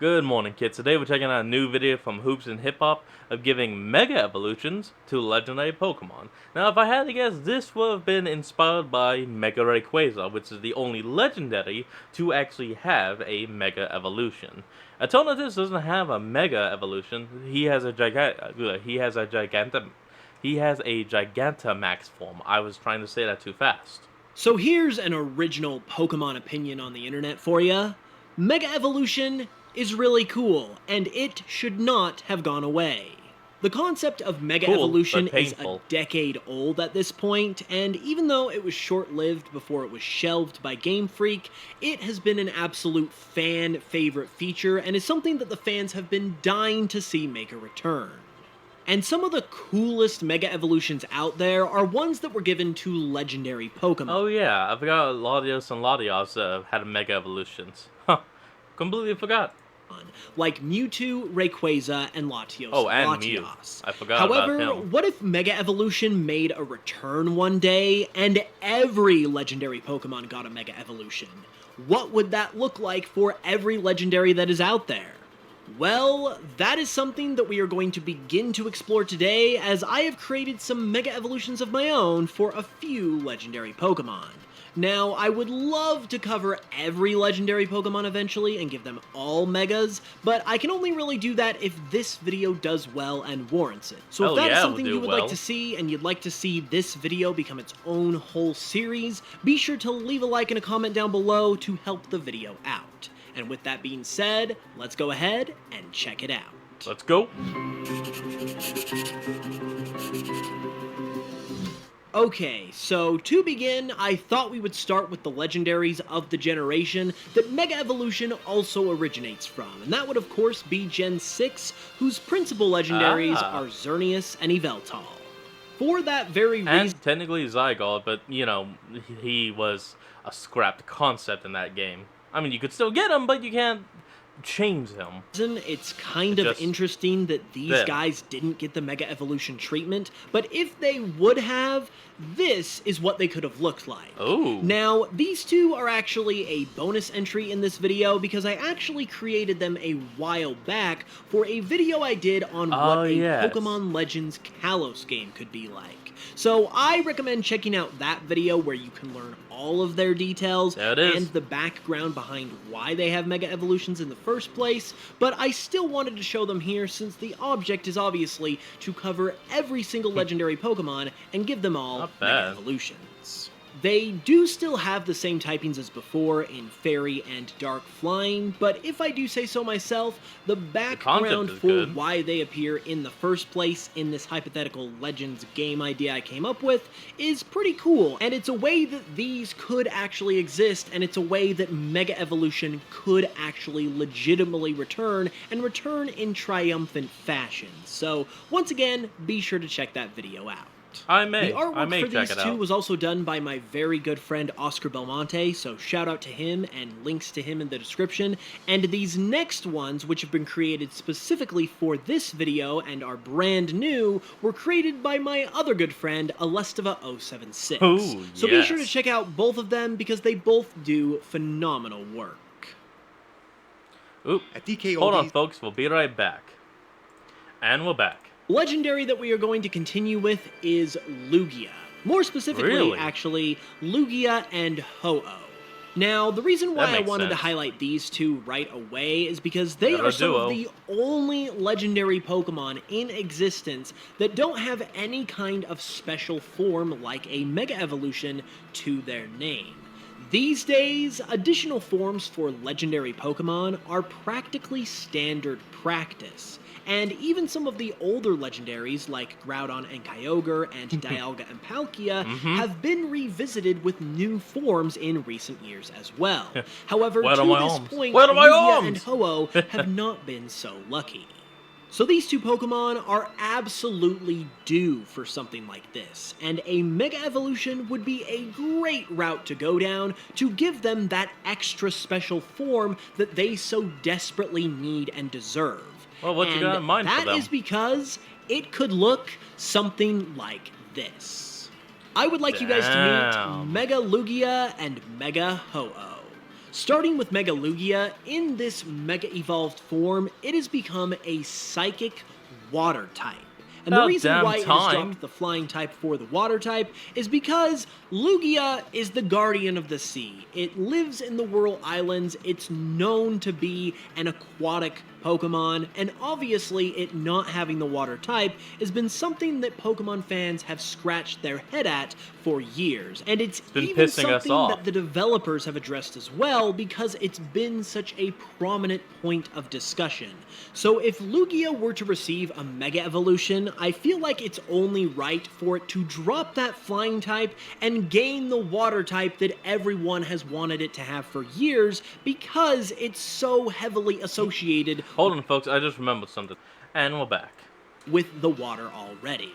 Good morning, kids. Today we're checking out a new video from Hoops and Hip Hop of giving Mega Evolutions to legendary Pokemon. Now, if I had to guess, this would have been inspired by Mega Rayquaza, which is the only legendary to actually have a Mega Evolution. Eternatus doesn't have a Mega Evolution. He has a Gigantamax form. I was trying to say that too fast. So here's an original Pokemon opinion on the internet for ya. Mega Evolution is really cool, and it should not have gone away. The concept of Mega Evolution is a decade old at this point, and even though it was short-lived before it was shelved by Game Freak, it has been an absolute fan favorite feature and is something that the fans have been dying to see make a return. And some of the coolest Mega Evolutions out there are ones that were given to legendary Pokemon. Oh yeah, I forgot Latios and Latios had Mega Evolutions. Huh, completely forgot. Like Mewtwo, Rayquaza, and Latios. Oh, and Latios. Mew. I forgot However, about him. What if Mega Evolution made a return one day, and every legendary Pokemon got a Mega Evolution? What would that look like for every legendary that is out there? Well, that is something that we are going to begin to explore today, as I have created some Mega Evolutions of my own for a few legendary Pokemon. Now, I would love to cover every legendary Pokemon eventually and give them all Megas, but I can only really do that if this video does well and warrants it. So if that is something you would like to see, and you'd like to see this video become its own whole series, be sure to leave a like and a comment down below to help the video out. And with that being said, let's go ahead and check it out. Let's go. Okay, so to begin, I thought we would start with the legendaries of the generation that Mega Evolution also originates from, and that would of course be Gen 6, whose principal legendaries are Xerneas and Yveltal. For that very reason... And technically Zygarde, but, you know, he was a scrapped concept in that game. I mean, you could still get him, but you can't change him. It's kind of interesting that these guys didn't get the Mega Evolution treatment, but if they would have, this is what they could have looked like. Oh. Now, these two are actually a bonus entry in this video because I actually created them a while back for a video I did on what a Pokemon Legends Kalos game could be like. So I recommend checking out that video where you can learn all of their details and the background behind why they have Mega Evolutions in the first place, but I still wanted to show them here since the object is obviously to cover every single legendary Pokemon and give them all Mega Evolutions. They do still have the same typings as before in Fairy and Dark Flying, but if I do say so myself, the background for why they appear in the first place in this hypothetical Legends game idea I came up with is pretty cool, and it's a way that these could actually exist, and it's a way that Mega Evolution could actually legitimately return, and return in triumphant fashion. So, once again, be sure to check that video out. The artwork for these two was also done by my very good friend Oscar Belmonte, so shout out to him and links to him in the description. And these next ones, which have been created specifically for this video and are brand new, were created by my other good friend Alestiva076. Ooh, so be sure to check out both of them because they both do phenomenal work. Oop, hold on folks, we'll be right back. And we're back. Legendary that we are going to continue with is Lugia. More specifically, actually, Lugia and Ho-Oh. Now, the reason why I wanted to highlight these two right away is because they are some of the only legendary Pokemon in existence that don't have any kind of special form like a Mega Evolution to their name. These days, additional forms for legendary Pokemon are practically standard practice. And even some of the older legendaries, like Groudon and Kyogre and Dialga and Palkia, have been revisited with new forms in recent years as well. However, to this point, Lugia and Ho-Oh have not been so lucky. So these two Pokemon are absolutely due for something like this, and a Mega Evolution would be a great route to go down to give them that extra special form that they so desperately need and deserve. Well, what you got in mind for them? That is because it could look something like this. I would like you guys to meet Mega Lugia and Mega Ho-Oh. Starting with Mega Lugia, in this Mega Evolved form, it has become a Psychic Water type. And the reason why it has dropped the Flying type for the Water type is because Lugia is the guardian of the sea. It lives in the Whirl Islands, it's known to be an aquatic Pokemon, and obviously it not having the Water type has been something that Pokemon fans have scratched their head at for years. And it's even something that the developers have addressed as well, because it's been such a prominent point of discussion. So if Lugia were to receive a Mega Evolution, I feel like it's only right for it to drop that Flying type and gain the Water type that everyone has wanted it to have for years, because it's so heavily associated. Hold on, folks, I just remembered something. And we're back. With the water already.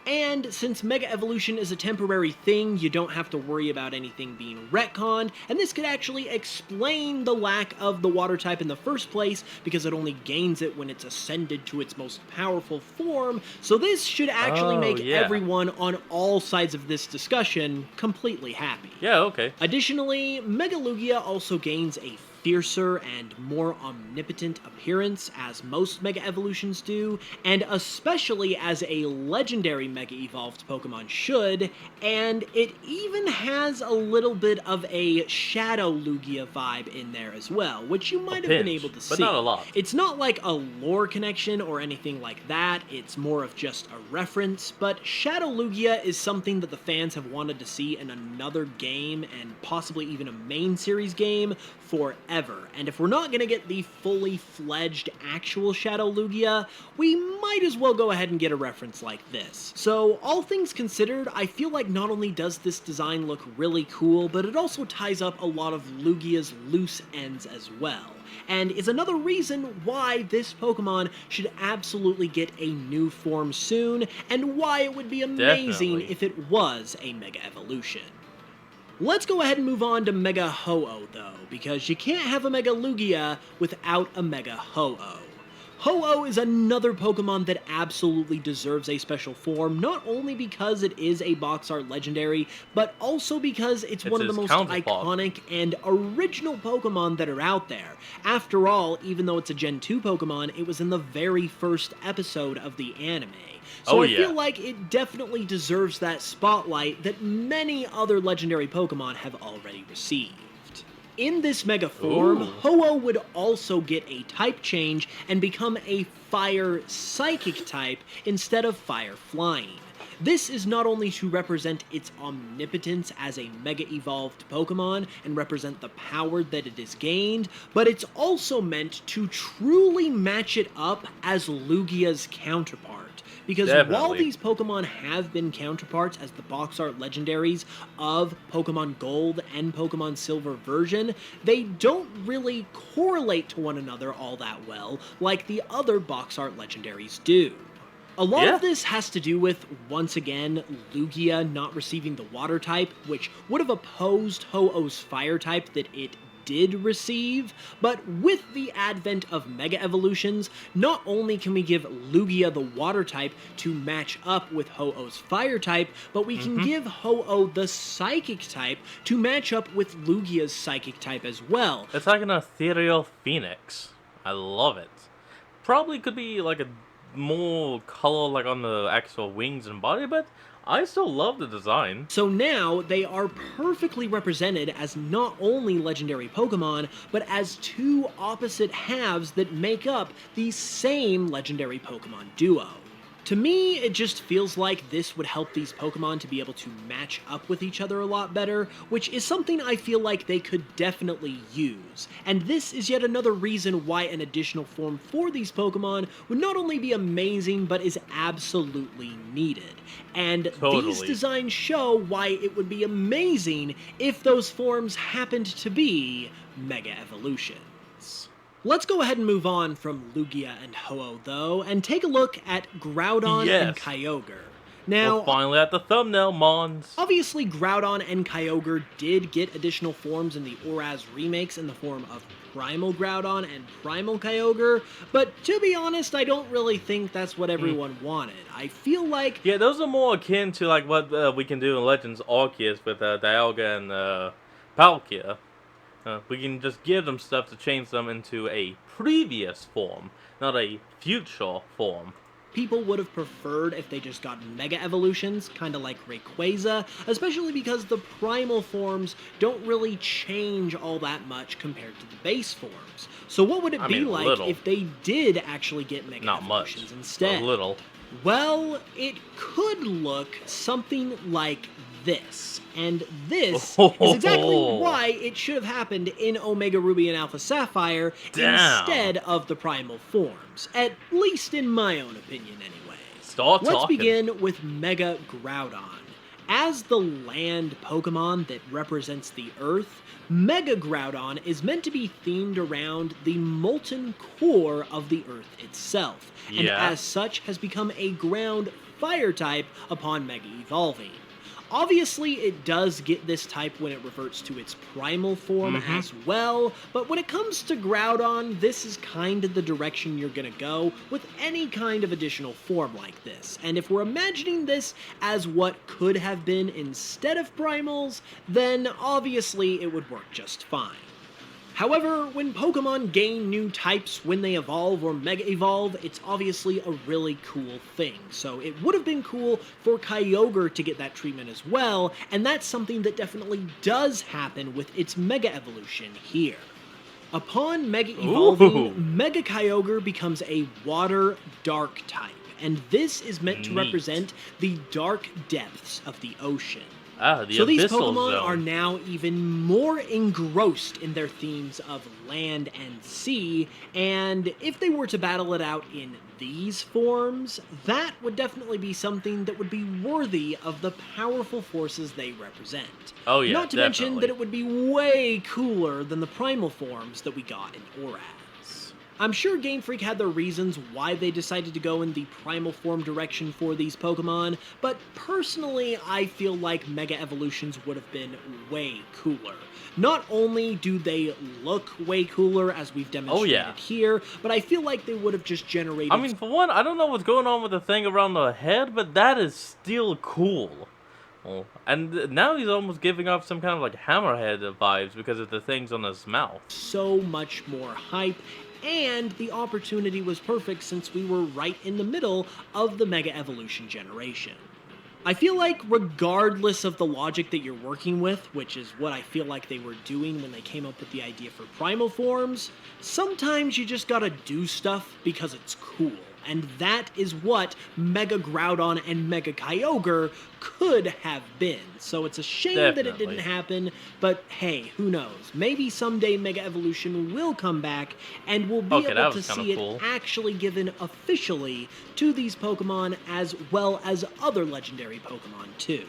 And since Mega Evolution is a temporary thing, you don't have to worry about anything being retconned, and this could actually explain the lack of the Water type in the first place, because it only gains it when it's ascended to its most powerful form, so this should actually make everyone on all sides of this discussion completely happy. Yeah, okay. Additionally, Mega Lugia also gains a fiercer and more omnipotent appearance, as most Mega Evolutions do, and especially as a legendary Mega Evolved Pokemon should, and it even has a little bit of a Shadow Lugia vibe in there as well, which you might have been able to see. But not a lot. It's not like a lore connection or anything like that, it's more of just a reference, but Shadow Lugia is something that the fans have wanted to see in another game, and possibly even a main series game, forever. And if we're not going to get the fully fledged actual Shadow Lugia, we might as well go ahead and get a reference like this. So all things considered, I feel like not only does this design look really cool, but it also ties up a lot of Lugia's loose ends as well, and is another reason why this Pokemon should absolutely get a new form soon, and why it would be amazing if it was a Mega Evolution. Let's go ahead and move on to Mega Ho-Oh, though, because you can't have a Mega Lugia without a Mega Ho-Oh. Ho-Oh is another Pokemon that absolutely deserves a special form, not only because it is a box art legendary, but also because it's one of the most iconic and original Pokemon that are out there. After all, even though it's a Gen 2 Pokemon, it was in the very first episode of the anime. So I feel like it definitely deserves that spotlight that many other legendary Pokemon have already received. In this Mega form, Ho-Oh would also get a type change and become a Fire Psychic type instead of Fire Flying. This is not only to represent its omnipotence as a Mega Evolved Pokemon and represent the power that it has gained, but it's also meant to truly match it up as Lugia's counterpart. Because while these Pokemon have been counterparts as the box art legendaries of Pokemon Gold and Pokemon Silver version, they don't really correlate to one another all that well like the other box art legendaries do. A lot of this has to do with, once again, Lugia not receiving the Water type, which would have opposed Ho-Oh's Fire type that it did receive, but with the advent of Mega Evolutions, not only can we give Lugia the Water type to match up with Ho-Oh's Fire type, but we can give Ho-Oh the Psychic type to match up with Lugia's Psychic type as well. It's like an ethereal phoenix. I love it. Probably could be like a more color like on the actual wings and body, but I still love the design. So now, they are perfectly represented as not only legendary Pokemon, but as two opposite halves that make up the same legendary Pokemon duo. To me, it just feels like this would help these Pokemon to be able to match up with each other a lot better, which is something I feel like they could definitely use. And this is yet another reason why an additional form for these Pokemon would not only be amazing, but is absolutely needed. And these designs show why it would be amazing if those forms happened to be Mega Evolutions. Let's go ahead and move on from Lugia and Ho-Oh, though, and take a look at Groudon and Kyogre. Now, we're finally at the thumbnail, Mons. Obviously, Groudon and Kyogre did get additional forms in the ORAS remakes in the form of Primal Groudon and Primal Kyogre, but to be honest, I don't really think that's what everyone wanted. I feel like... Yeah, those are more akin to like what we can do in Legends Arceus with Dialga and Palkia. We can just give them stuff to change them into a previous form, not a future form. People would have preferred if they just got Mega Evolutions, kind of like Rayquaza, especially because the primal forms don't really change all that much compared to the base forms. So what would it be like if they did actually get Mega Evolutions instead? A little. Well, it could look something like this. And this is exactly why it should have happened in Omega Ruby and Alpha Sapphire instead of the primal forms. At least in my own opinion, anyway. Let's begin with Mega Groudon. As the land Pokemon that represents the Earth, Mega Groudon is meant to be themed around the molten core of the Earth itself, and as such has become a ground fire type upon Mega Evolving. Obviously, it does get this type when it reverts to its primal form as well, but when it comes to Groudon, this is kind of the direction you're gonna go with any kind of additional form like this. And if we're imagining this as what could have been instead of primals, then obviously it would work just fine. However, when Pokemon gain new types when they evolve or Mega Evolve, it's obviously a really cool thing. So it would have been cool for Kyogre to get that treatment as well, and that's something that definitely does happen with its Mega Evolution here. Upon Mega Evolving, Mega Kyogre becomes a Water Dark type, and this is meant to represent the dark depths of the ocean. So these Pokemon are now even more engrossed in their themes of land and sea, and if they were to battle it out in these forms, that would definitely be something that would be worthy of the powerful forces they represent. Not to mention that it would be way cooler than the primal forms that we got in ORAS. I'm sure Game Freak had their reasons why they decided to go in the primal form direction for these Pokemon, but personally I feel like Mega Evolutions would have been way cooler. Not only do they look way cooler, as we've demonstrated here, but I feel like they would have just generated... I mean, for one, I don't know what's going on with the thing around the head, but that is still cool. And now he's almost giving off some kind of like Hammerhead vibes because of the things on his mouth. So much more hype, and the opportunity was perfect since we were right in the middle of the Mega Evolution generation. I feel like regardless of the logic that you're working with, which is what I feel like they were doing when they came up with the idea for primal forms, sometimes you just gotta do stuff because it's cool. And that is what Mega Groudon and Mega Kyogre could have been. So it's a shame that it didn't happen, but hey, who knows? Maybe someday Mega Evolution will come back, and we'll be able to see it actually given officially to these Pokemon as well as other legendary Pokemon too.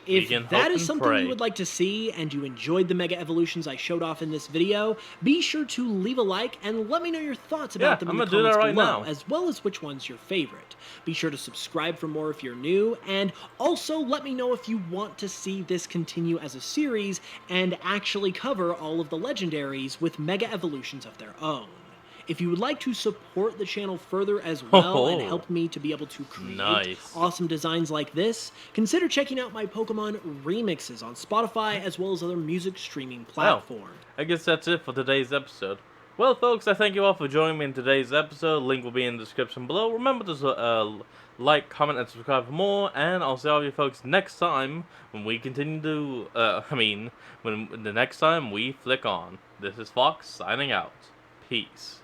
If that is something you would like to see and you enjoyed the Mega Evolutions I showed off in this video, be sure to leave a like and let me know your thoughts about them in the comments below, as well as which one's your favorite. Be sure to subscribe for more if you're new, and also let me know if you want to see this continue as a series and actually cover all of the legendaries with Mega Evolutions of their own. If you would like to support the channel further as well and help me to be able to create awesome designs like this, consider checking out my Pokemon remixes on Spotify as well as other music streaming platforms. I guess that's it for today's episode. Well, folks, I thank you all for joining me in today's episode. Link will be in the description below. Remember to like, comment, and subscribe for more, and I'll see all of you folks next time when we continue to, when the next time we flick on. This is Fox signing out. Peace.